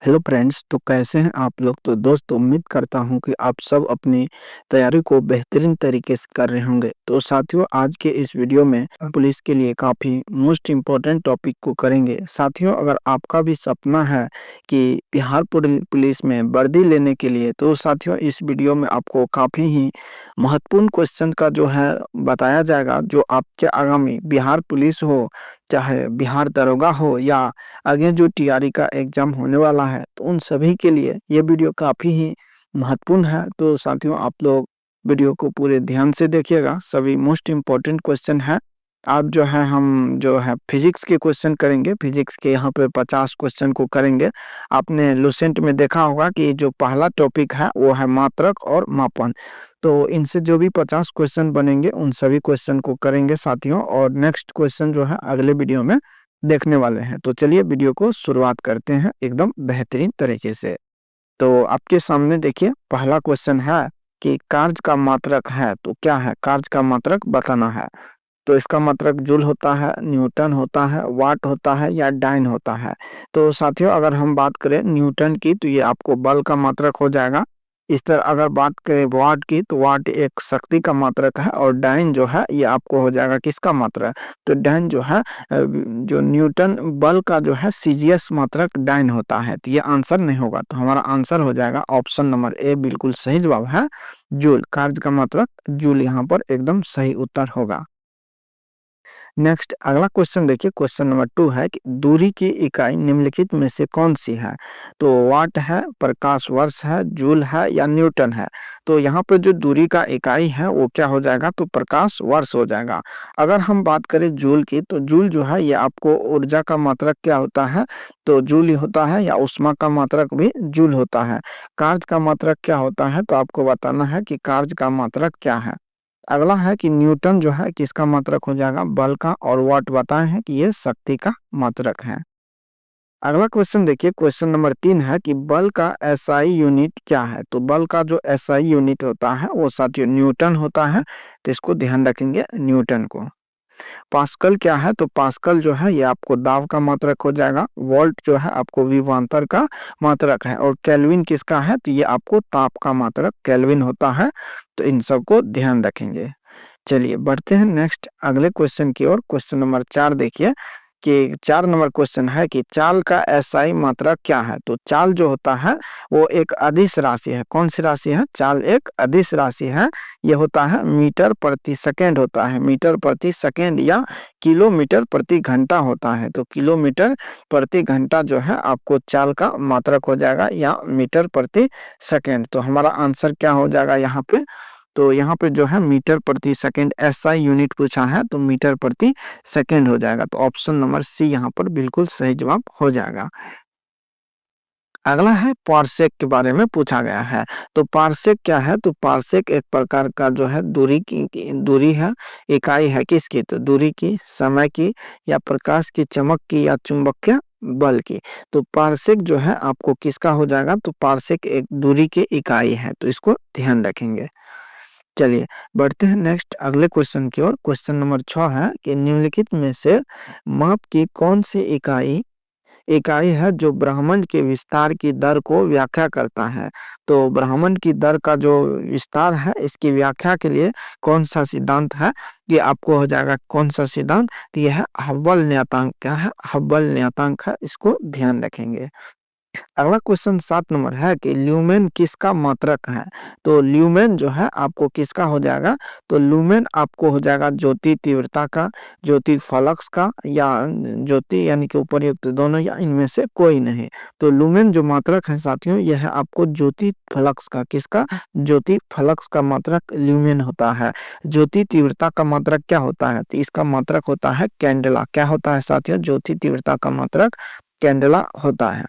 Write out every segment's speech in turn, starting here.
Hello friends, तो कैसे हैं आप लोग। तो दोस्तों, उम्मीद करता हूं कि आप सब अपनी तैयारी को बेहतरीन तरीके से कर रहे होंगे। तो साथियों, आज के इस वीडियो में पुलिस के लिए काफ़ी मोस्ट इम्पोर्टेंट टॉपिक को करेंगे। साथियों, अगर आपका भी सपना है कि बिहार पुलिस में वर्दी लेने के लिए, तो साथियों इस वीडियो में आपको काफ़ी ही महत्वपूर्ण क्वेश्चन का जो है बताया जाएगा, जो आपके आगामी बिहार पुलिस हो, चाहे बिहार दरोगा हो, या आगे जो टीआरई का एग्जाम होने वाला है, तो उन सभी के लिए ये वीडियो काफ़ी ही महत्वपूर्ण है। तो साथियों, आप लोग वीडियो को पूरे ध्यान से देखिएगा, सभी मोस्ट इम्पोर्टेंट क्वेश्चन है। आप जो है हम जो है फिजिक्स के क्वेश्चन करेंगे। फिजिक्स के यहाँ पे 50 क्वेश्चन को करेंगे। आपने लुसेंट में देखा होगा कि जो पहला टॉपिक है वो है मात्रक और मापन। तो इनसे जो भी 50 क्वेश्चन बनेंगे, उन सभी क्वेश्चन को करेंगे साथियों, और नेक्स्ट क्वेश्चन जो है अगले वीडियो में देखने वाले हैं। तो चलिए वीडियो को शुरुआत करते हैं एकदम बेहतरीन तरीके से। तो आपके सामने देखिए, पहला क्वेश्चन है कि कार्य का मात्रक है, तो क्या है कार्य का मात्रक बताना है। तो इसका मात्रक जूल होता है, न्यूटन होता है, वाट होता है, या डाइन होता है। तो साथियों, अगर हम बात करें न्यूटन की, तो ये आपको बल का मात्रक हो जाएगा। इस तरह अगर बात करें वाट की, तो वाट एक शक्ति का मात्रक है, और डाइन जो है ये आपको हो जाएगा किसका मात्रक। तो डाइन जो है जो न्यूटन बल का जो है सीजीएस मात्रक डाइन होता है। तो ये आंसर नहीं होगा, तो हमारा आंसर हो जाएगा ऑप्शन नंबर ए, बिल्कुल सही जवाब है जूल। कार्य का मात्रक जूल यहाँ पर एकदम सही उत्तर होगा। नेक्स्ट अगला क्वेश्चन देखिए, क्वेश्चन नंबर 2 है कि दूरी की इकाई निम्नलिखित में से कौन सी है। तो वाट है, प्रकाश वर्ष है, जूल है, या न्यूटन है। तो यहाँ पर जो दूरी का इकाई है वो क्या हो जाएगा, तो प्रकाश वर्ष हो जाएगा। अगर हम बात करें जूल की, तो जूल जो है ये आपको ऊर्जा का मात्रक क्या होता है, तो जूल ही होता है, या उष्मा का मात्रक भी जूल होता है। कार्य का मात्रक क्या होता है, तो आपको बताना है कि कार्य का मात्रक क्या है। अगला है कि न्यूटन जो है किसका मात्रक हो जाएगा, बल का, और वाट बताए हैं कि ये शक्ति का मात्रक है। अगला क्वेश्चन देखिए, क्वेश्चन नंबर 3 है कि बल का एसआई यूनिट क्या है। तो बल का जो एसआई यूनिट होता है वो साथियों न्यूटन होता है। तो इसको ध्यान रखेंगे, न्यूटन को। पास्कल क्या है, तो पास्कल जो है ये आपको दाब का मात्रक हो जाएगा। वोल्ट जो है आपको विभवांतर का मात्रक है, और केल्विन किसका है, तो ये आपको ताप का मात्रक केल्विन होता है। तो इन सबको ध्यान रखेंगे। चलिए बढ़ते हैं नेक्स्ट अगले क्वेश्चन की ओर। क्वेश्चन नंबर 4 देखिए कि 4 नंबर क्वेश्चन है कि चाल का एसआई मात्रक क्या है। तो चाल जो होता है वो एक अदिश राशि है। कौन सी राशि है, चाल एक अदिश राशि है। ये होता है मीटर प्रति सेकेंड होता है, मीटर प्रति सेकेंड, या किलोमीटर प्रति घंटा होता है। तो किलोमीटर प्रति घंटा जो है आपको चाल का मात्रक हो जाएगा, या मीटर प्रति सेकेंड। तो हमारा आंसर क्या हो जाएगा यहाँ पे, तो यहाँ पे जो है मीटर प्रति सेकंड एसआई यूनिट पूछा है, तो मीटर प्रति सेकंड हो जाएगा। तो ऑप्शन नंबर सी यहाँ पर बिल्कुल सही जवाब हो जाएगा। अगला है पारसेक के बारे में पूछा गया है। तो पारसेक क्या है, तो पारसेक एक प्रकार का जो है दूरी है, इकाई है किसकी, तो दूरी की, समय की, या प्रकाश की चमक की, या चुंबकीय बल की। तो पारसेक जो है आपको किसका हो जाएगा, तो पारसेक एक दूरी की इकाई है। तो इसको ध्यान रखेंगे। चलिए बढ़ते हैं नेक्स्ट अगले क्वेश्चन की ओर। क्वेश्चन नंबर 6 है कि निम्नलिखित में से माप की कौन सी इकाई इकाई है जो ब्रह्मांड के विस्तार की दर को व्याख्या करता है। तो ब्रह्मांड की दर का जो विस्तार है, इसकी व्याख्या के लिए कौन सा सिद्धांत है, ये आपको हो जाएगा कौन सा सिद्धांत, तो यह है हब्बल नियतांक। क्या है, हब्बल नियतांक है, इसको ध्यान रखेंगे। अगला क्वेश्चन 7 नंबर है कि ल्यूमेन किसका मात्रक है। तो ल्यूमेन जो है आपको किसका हो जाएगा, तो ल्यूमेन आपको हो जाएगा ज्योति तीव्रता का, ज्योति फ्लक्स का, या ज्योति यानी कि उपर्युक्त दोनों, या इनमें से कोई नहीं। तो ल्यूमेन जो मात्रक है साथियों, यह है आपको ज्योति फ्लक्स का, किसका, ज्योति फ्लक्स का मात्रक ल्यूमेन होता है। ज्योति तीव्रता का मात्रक क्या होता है, तो इसका मात्रक होता है कैंडेला। क्या होता है साथियों, ज्योति तीव्रता का मात्रक कैंडेला होता है।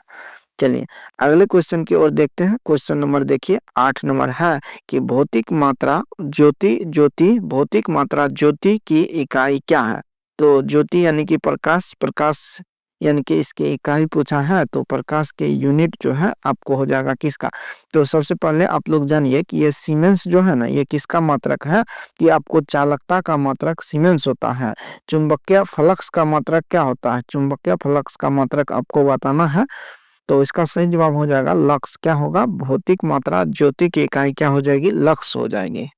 चलिए अगले क्वेश्चन की ओर देखते हैं। क्वेश्चन नंबर देखिए 8 नंबर है कि भौतिक मात्रा ज्योति ज्योति भौतिक मात्रा ज्योति की इकाई क्या है। तो ज्योति यानी कि प्रकाश, प्रकाश यानी कि इसकी इकाई पूछा है। तो प्रकाश के यूनिट जो है आपको हो जाएगा किसका, तो सबसे पहले आप लोग जानिए कि ये सीमेंस जो है ना, ये किसका मात्रक है, कि आपको चालकता का मात्रक सीमेंस होता है। चुंबकीय फ्लक्स का मात्रक क्या होता है, चुंबकीय फ्लक्स का मात्रक आपको बताना है। तो इसका सही जवाब हो जाएगा लक्स। क्या होगा? भौतिक मात्रा ज्योति की इकाई क्या हो जाएगी? लक्स हो जाएगी।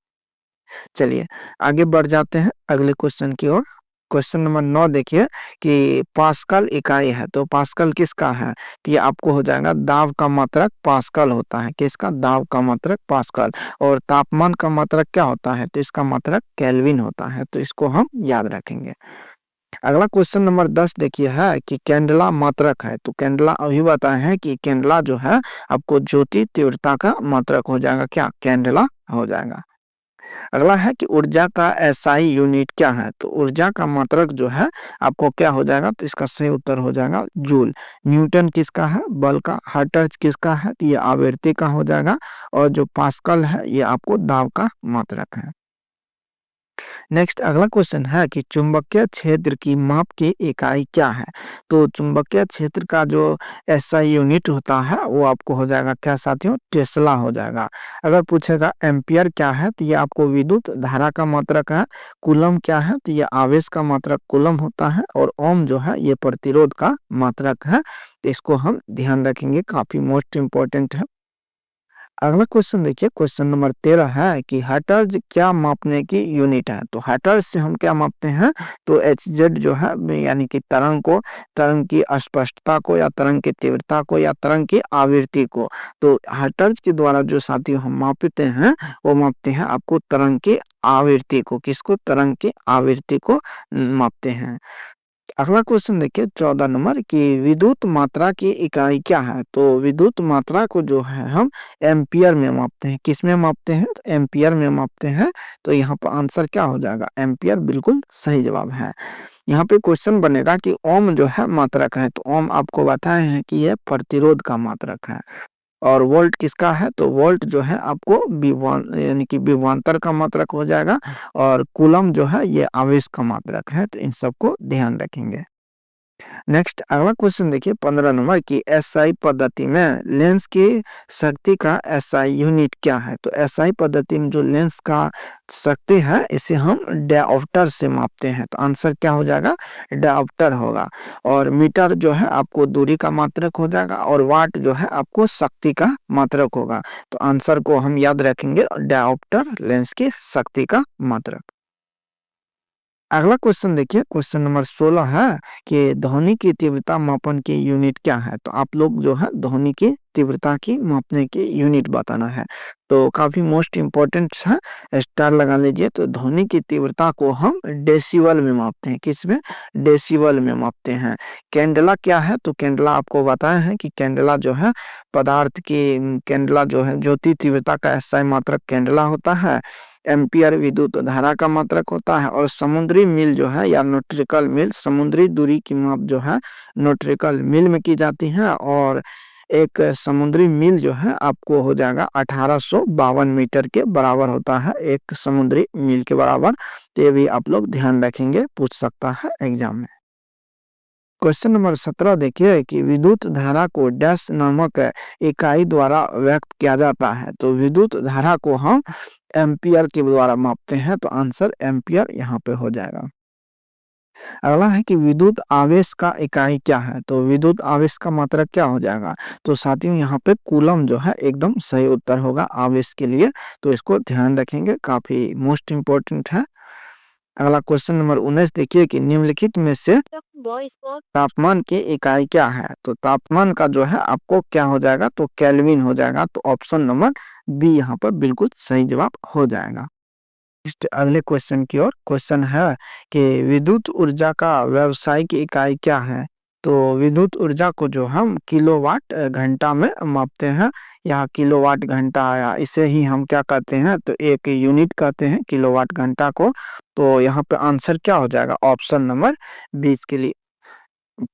चलिए आगे बढ़ जाते हैं अगले क्वेश्चन की ओर। क्वेश्चन नंबर 9 देखिए कि पास्कल इकाई है, तो पास्कल किसका है? तो ये आपको हो जाएगा दाब का मात्रक पास्कल होता है। किसका? दाब का मात्रक पास्कल। और तापमान का मात्रक क्या होता है? तो इसका मात्रक केल्विन होता है, तो इसको हम याद रखेंगे। अगला क्वेश्चन नंबर 10 देखिए है कि कैंडला मात्रक है, तो कैंडला अभी बताए हैं कि कैंडला जो है आपको ज्योति तीव्रता का मात्रक हो जाएगा। क्या? कैंडला हो जाएगा। अगला है कि ऊर्जा का एसआई यूनिट क्या है? तो ऊर्जा का मात्रक जो है आपको क्या हो जाएगा? तो इसका सही उत्तर हो जाएगा जूल। न्यूटन किसका है? बल का। हर्ट्ज किसका है? तो ये आवृत्ति का हो जाएगा। और जो पास्कल है ये आपको दाब का मात्रक है। नेक्स्ट अगला क्वेश्चन है कि चुंबकीय क्षेत्र की माप की इकाई क्या है? तो चुंबकीय क्षेत्र का जो एसआई यूनिट होता है वो आपको हो जाएगा क्या साथियों? टेस्ला हो जाएगा। अगर पूछेगा एम्पियर क्या है? तो ये आपको विद्युत धारा का मात्रक है। कूलम क्या है? तो ये आवेश का मात्रक कूलम होता है। और ओम जो है ये प्रतिरोध का मात्रक है। तो इसको हम ध्यान रखेंगे, काफी मोस्ट इंपॉर्टेंट है। अगला क्वेश्चन देखिए, क्वेश्चन नंबर 13 है कि हर्ट्ज क्या मापने की यूनिट है? तो हर्ट्ज से हम क्या मापते हैं? तो एच जेड जो है यानी कि तरंग को, तरंग की स्पष्टता को या तरंग की तीव्रता को या तरंग की आवृत्ति को, तो हर्ट्ज के द्वारा जो साथियों हम मापते हैं वो मापते हैं आपको तरंग की आवृत्ति को। किसको? तरंग की आवृत्ति को मापते हैं। अगला क्वेश्चन देखिए 14 नंबर कि विद्युत मात्रा की इकाई क्या है? तो विद्युत मात्रा को जो है हम एम्पियर में मापते हैं। किस में मापते हैं? तो एम्पियर में मापते हैं। तो यहाँ पर आंसर क्या हो जाएगा? एम्पियर बिल्कुल सही जवाब है। यहाँ पे क्वेश्चन बनेगा कि ओम जो है मात्रक है, तो ओम आपको बताए हैं कि यह प्रतिरोध का मात्रक है। और वोल्ट किसका है? तो वोल्ट जो है आपको विभवान यानी कि विभवांतर का मात्रक हो जाएगा। और कूलम जो है ये आवेश का मात्रक है। तो इन सबको ध्यान रखेंगे। नेक्स्ट अगला क्वेश्चन देखिए 15 नंबर की एसआई पद्धति में लेंस की शक्ति का एसआई यूनिट क्या है? तो एसआई पद्धति में जो लेंस का शक्ति है इसे हम डायोप्टर से मापते हैं। तो आंसर क्या हो जाएगा? डायोप्टर होगा। और मीटर जो है आपको दूरी का मात्रक हो जाएगा। और वाट जो है आपको शक्ति का मात्रक होगा। तो आंसर को हम याद रखेंगे डायोप्टर लेंस की शक्ति का मात्रक। अगला क्वेश्चन देखिए, क्वेश्चन नंबर 16 है कि ध्वनि की तीव्रता मापन की यूनिट क्या है? तो आप लोग जो है ध्वनि की तीव्रता की मापने की यूनिट बताना है। तो काफी मोस्ट इंपॉर्टेंट है, स्टार लगा लीजिए। तो ध्वनि की तीव्रता को हम डेसिबल में मापते हैं। किस में? डेसिबल में मापते हैं। कैंडला क्या है? तो कैंडला आपको बताया है कि कैंडला जो है पदार्थ की, कैंडला जो है ज्योति तीव्रता का एसआई मात्रक कैंडला होता है। एम्पियर विद्युत धारा का मात्रक होता है। और समुद्री मील जो है या नॉट्रिकल मील, समुद्री दूरी की माप जो है नॉट्रिकल मील में की जाती है। और एक समुद्री मील जो है आपको हो जाएगा 1852 मीटर के बराबर होता है, एक समुद्री मील के बराबर। तो ये भी आप लोग ध्यान रखेंगे, पूछ सकता है एग्जाम में। क्वेश्चन नंबर 17 देखिए कि विद्युत धारा को डैश नामक इकाई द्वारा व्यक्त किया जाता है। तो विद्युत धारा को हम एम्पियर के द्वारा मापते हैं। तो आंसर एम्पियर यहाँ पे हो जाएगा। अगला है कि विद्युत आवेश का इकाई क्या है? तो विद्युत आवेश का मात्रक क्या हो जाएगा? तो साथियों यहाँ पे कूलम जो है एकदम सही उत्तर होगा आवेश के लिए। तो इसको ध्यान रखेंगे, काफी मोस्ट इंपॉर्टेंट है। अगला क्वेश्चन नंबर 19 देखिए कि निम्नलिखित में से तापमान की इकाई क्या है? तो तापमान का जो है आपको क्या हो जाएगा? तो केल्विन हो जाएगा। तो ऑप्शन नंबर बी यहाँ पर बिल्कुल सही जवाब हो जाएगा। नेक्स्ट अगले क्वेश्चन की ओर। क्वेश्चन है कि विद्युत ऊर्जा का व्यावसायिक इकाई क्या है? तो विद्युत ऊर्जा को जो हम किलोवाट घंटा में मापते हैं। या किलोवाट घंटा आया, इसे ही हम क्या कहते हैं? तो एक यूनिट कहते हैं किलोवाट घंटा को। तो यहाँ पे आंसर क्या हो जाएगा? ऑप्शन नंबर 20 के लिए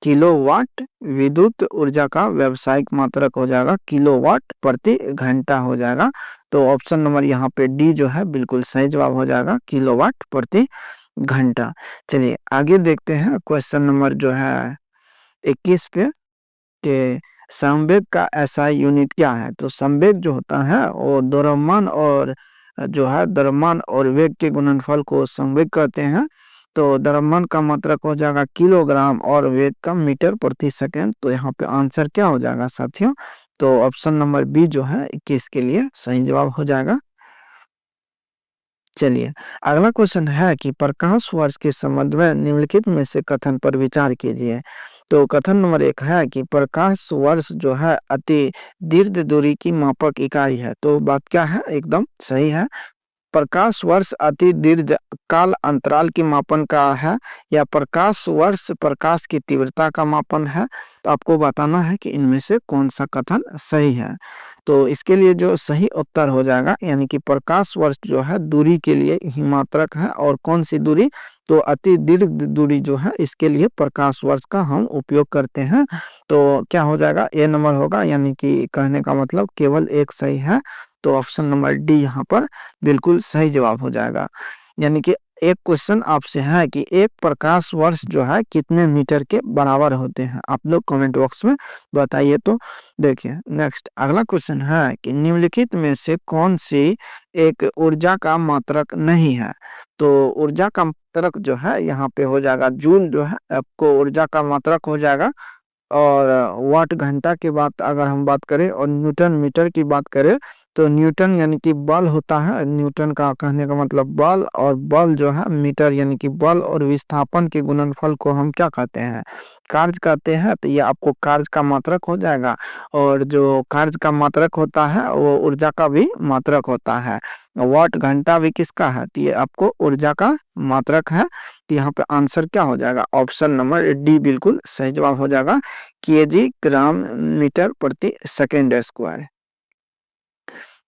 किलोवाट विद्युत ऊर्जा का व्यावसायिक मात्रक हो जाएगा किलोवाट प्रति घंटा हो जाएगा। तो ऑप्शन नंबर यहाँ पे डी जो है बिल्कुल सही जवाब हो जाएगा, किलोवाट प्रति घंटा। चलिए आगे देखते हैं क्वेश्चन नंबर जो है 21 पे कि संवेग का एसआई यूनिट क्या है? तो संवेग जो होता है वो द्रव्यमान और जो है द्रव्यमान और वेग के गुणनफल को संवेग कहते हैं। तो द्रव्यमान का मात्रक हो जाएगा किलोग्राम और वेग का मीटर प्रति सेकंड। तो यहाँ पे आंसर क्या हो जाएगा साथियों? तो ऑप्शन नंबर बी जो है 21 के लिए सही जवाब हो जाएगा। चलिए, अगला क्वेश्चन है कि प्रकाश वर्ष के संबंध में निम्नलिखित में से कथन पर विचार कीजिए। तो कथन नंबर 1 है कि प्रकाश वर्ष जो है अति दीर्घ दूरी की मापक इकाई है। तो बात क्या है? एकदम सही है। प्रकाश वर्ष अति दीर्घ काल अंतराल की मापन का है, या प्रकाश वर्ष प्रकाश की तीव्रता का मापन है। तो आपको बताना है कि इनमें से कौन सा कथन सही है। तो इसके लिए जो सही उत्तर हो जाएगा, यानी कि प्रकाश वर्ष जो है दूरी के लिए ही मात्रक है, और कौन सी दूरी? तो अति दीर्घ दूरी जो है इसके लिए प्रकाश वर्ष का हम उपयोग करते हैं। तो क्या हो जाएगा? ए नंबर होगा, यानी कि कहने का मतलब केवल एक सही है। तो ऑप्शन नंबर डी यहाँ पर बिल्कुल सही जवाब हो जाएगा। यानी कि एक क्वेश्चन आपसे है कि एक प्रकाश वर्ष जो है कितने मीटर के बराबर होते हैं? आप लोग कमेंट बॉक्स में बताइए। तो देखिए, नेक्स्ट अगला क्वेश्चन है कि निम्नलिखित में से कौन सी एक ऊर्जा का मात्रक नहीं है? तो ऊर्जा का मात्रक जो है यहाँ पे हो जाएगा जूल, जो है आपको ऊर्जा का मात्रक हो जाएगा। और वाट घंटा की बात अगर हम बात करें, और न्यूटन मीटर की बात करें, तो न्यूटन यानी कि बल होता है। न्यूटन का कहने का मतलब बल, और बल जो है मीटर यानी कि बल और विस्थापन के गुणनफल को हम क्या कहते हैं? कार्य कहते हैं। तो ये आपको कार्य का मात्रक हो जाएगा, और जो कार्य का मात्रक होता है वो ऊर्जा का भी मात्रक होता है। वाट घंटा भी किसका है? तो ये आपको ऊर्जा का मात्रक है। तो यहाँ पे आंसर क्या हो जाएगा? ऑप्शन नंबर डी बिल्कुल सही जवाब हो जाएगा, केजी ग्राम मीटर प्रति सेकंड स्क्वायर।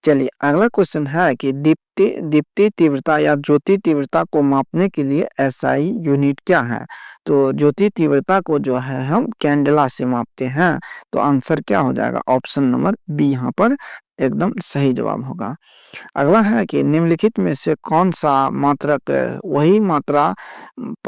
चलिए, अगला क्वेश्चन है कि दीप्ति दीप्ति तीव्रता या ज्योति तीव्रता को मापने के लिए एसआई यूनिट क्या है? तो ज्योति तीव्रता को जो है हम कैंडेला से मापते हैं। तो आंसर क्या हो जाएगा? ऑप्शन नंबर बी यहाँ पर एकदम सही जवाब होगा। अगला है कि निम्नलिखित में से कौन सा मात्रक वही मात्रा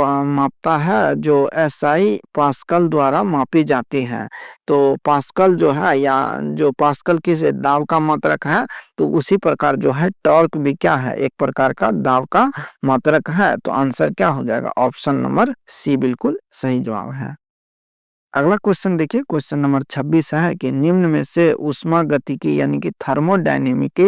मापता है जो एसआई पास्कल द्वारा मापी जाती है? तो पास्कल जो है, या जो पास्कल किस दाब का मात्रक है, तो उसी प्रकार जो है टॉर्क भी क्या है? एक प्रकार का दाब का मात्रक है। तो आंसर क्या हो जाएगा? ऑप्शन नंबर सी बिल्कुल सही जवाब है। अगला क्वेश्चन देखिए, क्वेश्चन नंबर 26 है कि निम्न में से ऊष्मागतिकी यानी कि थर्मोडायनेमिक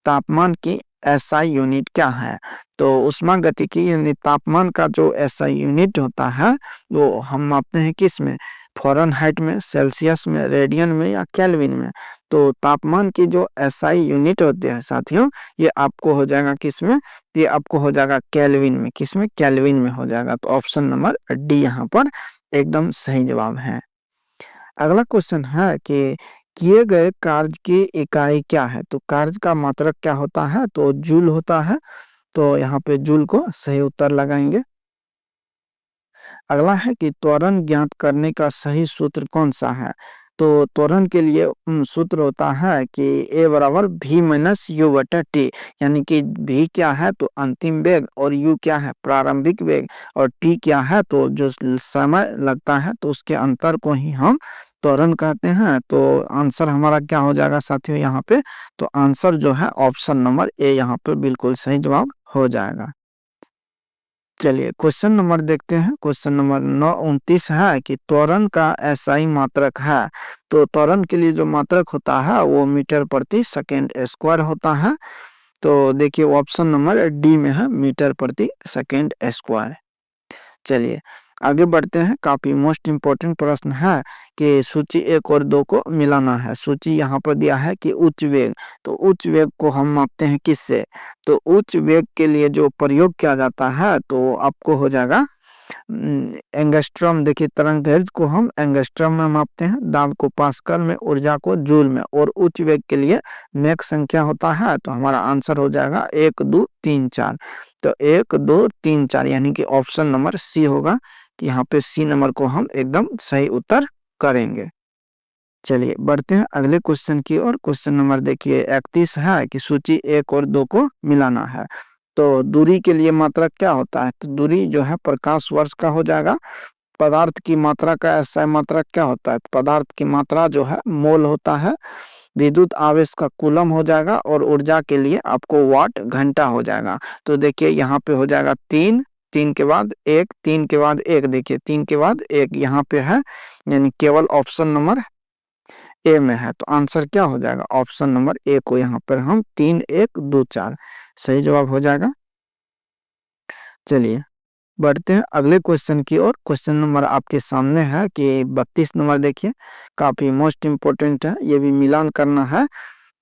तापमान की एसआई यूनिट क्या है? तो ऊष्मागतिकी यानी तापमान का जो एसआई यूनिट होता है वो हम मापते हैं किस में? फ़ारेनहाइट में, सेल्सियस में, रेडियन में, या केल्विन में? तो तापमान की जो एसआई यूनिट होते हैं साथियों, ये आपको हो जाएगा किस में? ये आपको हो जाएगा केल्विन में। किस में? केल्विन में हो जाएगा। तो ऑप्शन नंबर डी यहाँ पर एकदम सही जवाब है। अगला क्वेश्चन है कि किए गए कार्य की इकाई क्या है? तो कार्य का मात्रक क्या होता है? तो जूल होता है। तो यहाँ पे जूल को सही उत्तर लगाएंगे। अगला है कि त्वरण ज्ञात करने का सही सूत्र कौन सा है? तो त्वरण के लिए सूत्र होता है कि ए बराबर v माइनस यू बटा टी। यानी कि v क्या है? तो अंतिम वेग, और u क्या है? प्रारंभिक वेग, और t क्या है? तो जो समय लगता है, तो उसके अंतर को ही हम त्वरण कहते हैं। तो आंसर हमारा क्या हो जाएगा साथियों यहाँ पे? तो आंसर जो है ऑप्शन नंबर ए यहाँ पे बिल्कुल सही जवाब हो जाएगा। चलिए, क्वेश्चन नंबर देखते हैं। क्वेश्चन नंबर 29 है कि त्वरण का एसआई मात्रक है। तो त्वरण के लिए जो मात्रक होता है वो मीटर प्रति सेकंड स्क्वायर होता है। तो देखिए, ऑप्शन नंबर डी में है, मीटर प्रति सेकंड स्क्वायर। चलिए, आगे बढ़ते हैं। काफी मोस्ट इम्पोर्टेंट प्रश्न है कि सूची 1 और 2 को मिलाना है। सूची यहाँ पर दिया है कि उच्च वेग, तो उच्च वेग को हम मापते हैं किससे? तो उच्च वेग के लिए जो प्रयोग किया जाता है, तो आपको हो जाएगा एंगस्ट्रॉम। देखिए, तरंग दैर्ध्य को हम एंगस्ट्रॉम में मापते हैं, दाब को पास्कल में, ऊर्जा को जूल में, और उच्च वेग के लिए मैक संख्या होता है। तो हमारा आंसर हो जाएगा 1 2 3 4। तो 1 2 3 4 यानी कि ऑप्शन नंबर सी होगा, कि यहाँ पे सी नंबर को हम एकदम सही उत्तर करेंगे। चलिए, बढ़ते हैं अगले क्वेश्चन की ओर। क्वेश्चन नंबर देखिए 31 है कि सूची 1 और 2 को मिलाना है। तो दूरी के लिए मात्रक क्या होता है? तो दूरी जो है प्रकाश वर्ष का हो जाएगा। पदार्थ की मात्रा का एसआई मात्रक क्या होता है? तो पदार्थ की मात्रा जो है मोल होता है। विद्युत आवेश का कूलम हो जाएगा, और ऊर्जा के लिए आपको वाट घंटा हो जाएगा। तो देखिए, यहाँ पे हो जाएगा 3 3 के बाद 1, 3 के बाद 1, देखिए 3 के बाद 1 यहाँ पे है, यानी केवल ऑप्शन नंबर ए में है। तो आंसर क्या हो जाएगा? ऑप्शन नंबर ए को यहाँ पर हम 3 1 2 4 सही जवाब हो जाएगा। चलिए बढ़ते हैं अगले क्वेश्चन की ओर। क्वेश्चन नंबर आपके सामने है कि 32 नंबर, देखिए काफी मोस्ट इम्पोर्टेंट है, ये भी मिलान करना है।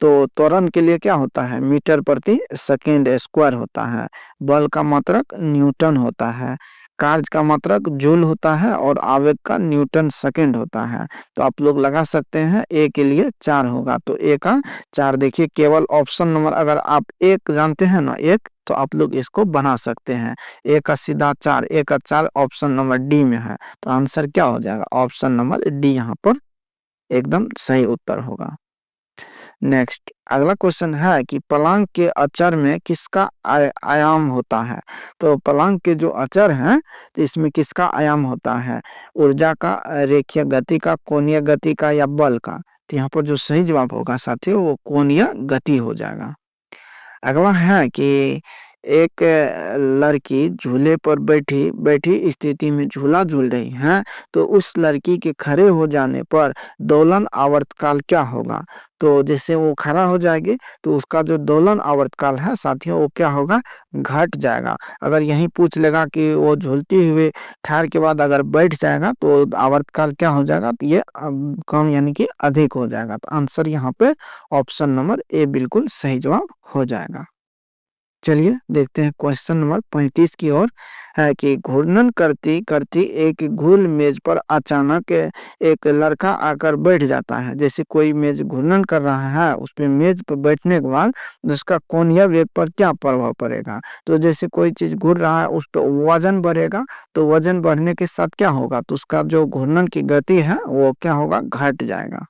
तो त्वरण के लिए क्या होता है? मीटर प्रति सेकेंड स्क्वायर होता है। बल का मात्रक न्यूटन होता है। कार्य का मात्रक जूल होता है और आवेग का न्यूटन सेकेंड होता है। तो आप लोग लगा सकते हैं ए के लिए 4 होगा, तो ए का 4। देखिए केवल ऑप्शन नंबर अगर आप एक जानते हैं ना, एक, तो आप लोग इसको बना सकते हैं। ए का सीधा 4, ए का 4 ऑप्शन नंबर डी में है। तो आंसर क्या हो जाएगा? ऑप्शन नंबर डी यहाँ पर एकदम सही उत्तर होगा। नेक्स्ट अगला क्वेश्चन है कि पलंग के अचर में किसका आयाम होता है? तो पलंग के जो अचर हैं, तो इसमें किसका आयाम होता है? ऊर्जा का, रेखीय गति का, कोणीय गति का, या बल का? तो यहाँ पर जो सही जवाब होगा साथियों वो कोणीय गति हो जाएगा। अगला है कि एक लड़की झूले पर बैठी बैठी स्थिति में झूला झूल रही है, तो उस लड़की के खड़े हो जाने पर दोलन आवर्तकाल क्या होगा? तो जैसे वो खड़ा हो जाएगी तो उसका जो दोलन आवर्तकाल है साथियों वो क्या होगा? घट जाएगा। अगर यही पूछ लेगा कि वो झूलती हुए ठहर के बाद अगर बैठ जाएगा तो आवर्तकाल क्या हो जाएगा? तो ये कम यानी कि अधिक हो जाएगा। तो आंसर यहाँ पे ऑप्शन नंबर ए बिल्कुल सही जवाब हो जाएगा। चलिए देखते हैं क्वेश्चन नंबर 35 की ओर। है कि घूर्णन करती करती एक गोल मेज पर अचानक एक लड़का आकर बैठ जाता है। जैसे कोई मेज घूर्णन कर रहा है, उस पे मेज पर बैठने के बाद उसका कोणीय वेग पर क्या प्रभाव पड़ेगा? तो जैसे कोई चीज घूर रहा है उस पर वजन बढ़ेगा, तो वजन बढ़ने के साथ क्या होगा? तो उसका जो घूर्णन की गति है वो क्या होगा? घट जाएगा।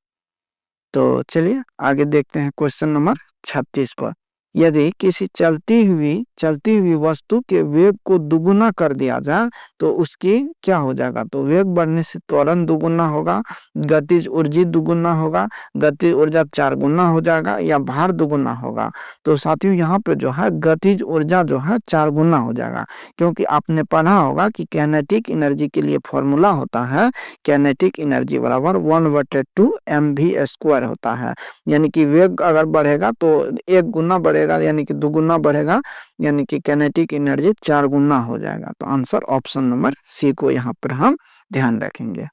तो चलिए आगे देखते हैं क्वेश्चन नंबर 36 पर। यदि किसी चलती हुई वस्तु के वेग को दुगुना कर दिया जाए तो उसकी क्या हो जाएगा? तो वेग बढ़ने से त्वरण दुगुना होगा, गतिज ऊर्जा दुगुना होगा, गतिज ऊर्जा 4 गुना हो जाएगा, या भार दुगुना होगा? तो साथियों यहाँ पे जो है गतिज ऊर्जा जो है 4 गुना हो जाएगा, क्योंकि आपने पढ़ा होगा कि काइनेटिक एनर्जी के लिए फॉर्मूला होता है काइनेटिक एनर्जी बराबर 1/2 mv² होता है। यानी कि वेग अगर बढ़ेगा तो 1 गुना बढ़ेगा, यानी कि 2 गुना बढ़ेगा, यानी कि काइनेटिक एनर्जी 4 गुना हो जाएगा। तो आंसर ऑप्शन नंबर सी को यहाँ पर हम ध्यान रखेंगे।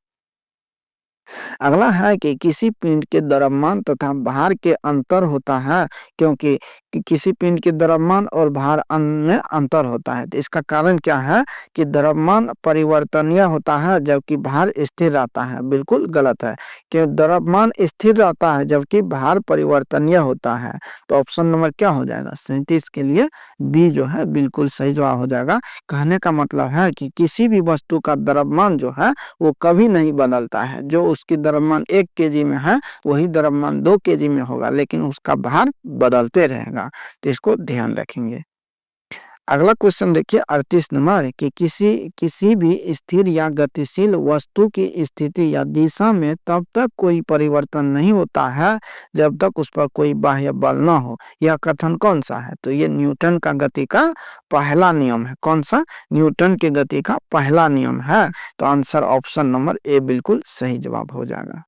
अगला है कि किसी पिंड के द्रव्यमान तथा भार के अंतर होता है, क्योंकि किसी पिंड के द्रव्यमान और भार में अंतर होता है। तो इसका कारण क्या है? कि द्रव्यमान परिवर्तनीय होता है जबकि भार स्थिर रहता है। बिल्कुल गलत है कि द्रव्यमान स्थिर रहता है जबकि भार परिवर्तनीय होता है। तो ऑप्शन नंबर क्या हो जाएगा? 37 के लिए बी जो है बिल्कुल सही जवाब हो जाएगा। कहने का मतलब है कि किसी भी वस्तु का द्रव्यमान जो है वो कभी नहीं बदलता है। जो उसकी द्रव्यमान 1 केजी में है वही द्रव्यमान 2 केजी में होगा, लेकिन उसका भार बदलते रहेगा। तो इसको ध्यान रखेंगे। अगला क्वेश्चन देखिए 38 नंबर कि किसी भी स्थिर या गतिशील वस्तु की स्थिति या दिशा में तब तक कोई परिवर्तन नहीं होता है जब तक उस पर कोई बाह्य बल न हो। यह कथन कौन सा है? तो ये न्यूटन का गति का पहला नियम है। कौन सा? न्यूटन के गति का पहला नियम है। तो आंसर ऑप्शन नंबर ए बिल्कुल सही जवाब हो जाएगा।